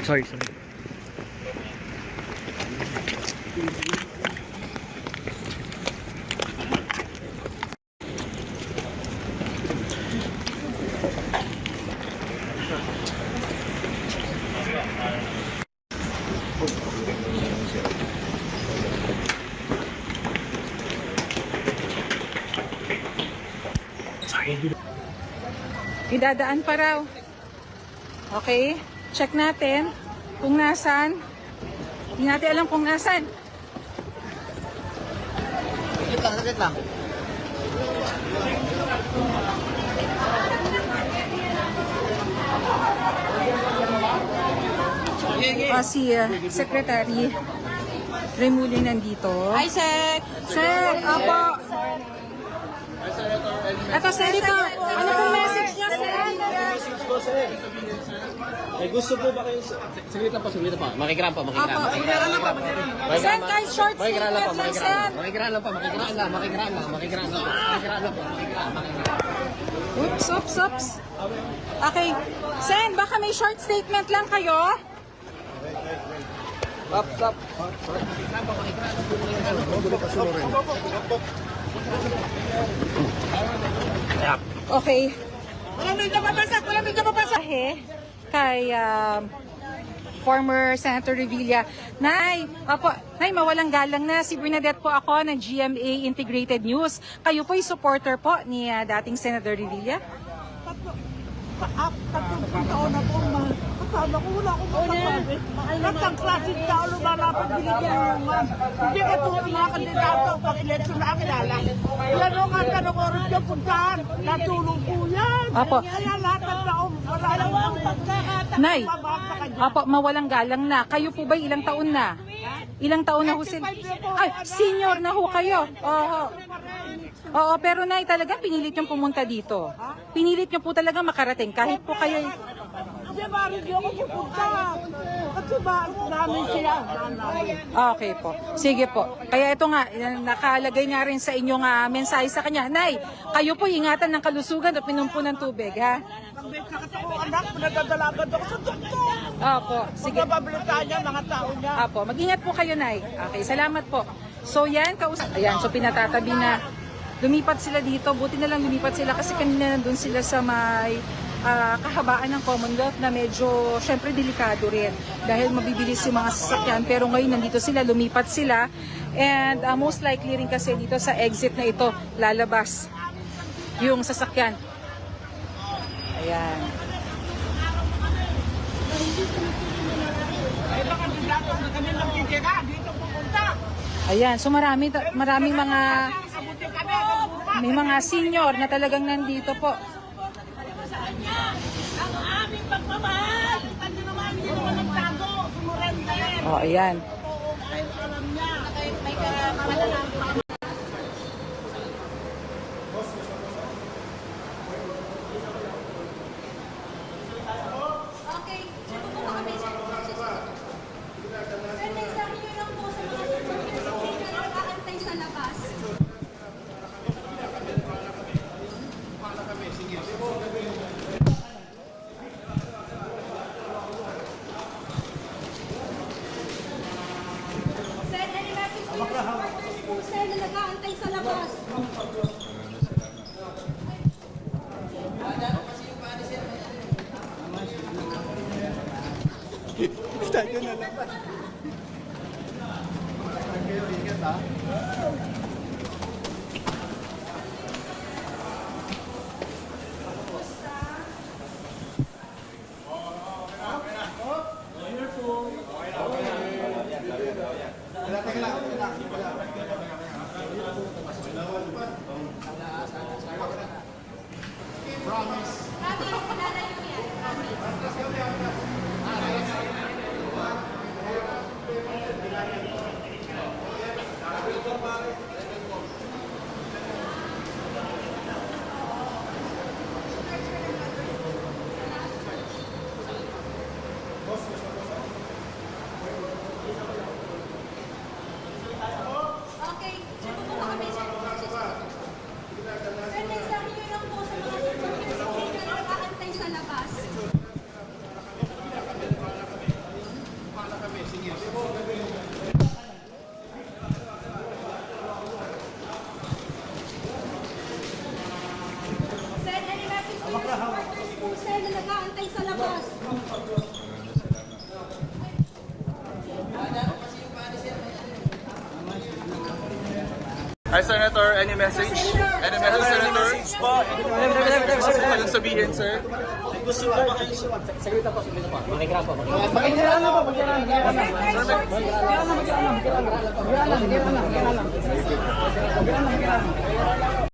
Sorry, sorry. Idadaan pa raw. Okay, check natin kung nasan. Hindi natin alam kung nasan. Saglit lang. Si Secretary Remuling nandito. Hi, Sec! Sir, opo. Ito, sir, ito. Ano pong message niya, sir? May gusto po ba kayo? Saglit lang pa. Makikiraan pa. Sir, kahit short statement lang, sir. Makikiraan lang. Oops. Okay. Sen, baka may short statement lang kayo? Stop. Okay. Walang medyo mabasa. Kay former Senator Revilla. Nay, mawalang galang na. Si Bernadette po ako ng GMA Integrated News. Kayo po ay supporter po ni dating Senator Revilla? Tatlong taon na po, kasama ko, wala akong masasabi. Lahat ng klaseng tao lumalapat binigyan ng ma'am. Hindi ka tulad mga kandidato pag eleksyon na kilala. Yan o nga tanong oras niyo puntahan. Natulong po yan. Apo. Kaya lahat ng tao, wala lang pagkakataon. Nay, mawalang galang na. Kayo po ba ilang taon na? Ilang taon na ho sila? Ay, senior na ho kayo. Oo, pero Nay, talaga pinilit niyong pumunta dito. Pinilit niyo po talaga makarating kahit po kayo. Hindi ba rin ako pupunta? Kasi ba, namin siya. Okay po. Sige po. Kaya ito nga, nakalagay nga rin sa inyong mensahe sa kanya. Nay, kayo po ingatan ng kalusugan at minumpo ng tubig, ha? Pag-bet sa katao anak, nadadalagan ako sa doktor. Opo. Sige. Pagbabalita niya, mga tao niya. Opo. Mag-ingat po kayo, Nay. Okay, salamat po. So yan, ayan, so pinatatabi na. Lumipat sila dito. Buti na lang lumipat sila kasi kanina nandun sila sa may kahabaan ng Commonwealth na medyo, syempre, delikado rin. Dahil mabibilis yung mga sasakyan. Pero ngayon nandito sila, lumipat sila. And most likely rin kasi dito sa exit na ito, lalabas yung sasakyan. Ayan. Ayan, so maraming mga may mga senior na talagang nandito po. Ang aming pagmamahal! Hindi naman nagtago! Sumurenda yan! Oh, ayan. Kahit alam niya! May karanasan. Nag-aantay sa labas. Tayo na lang. Ingat ha. Hi, Senator. Any message? Any message, Senator? Gusto ko kayong sabihin, sir? Gusto ba kayo? Saglit lang po, saglit lang po. Makikiram po. Makikiram po.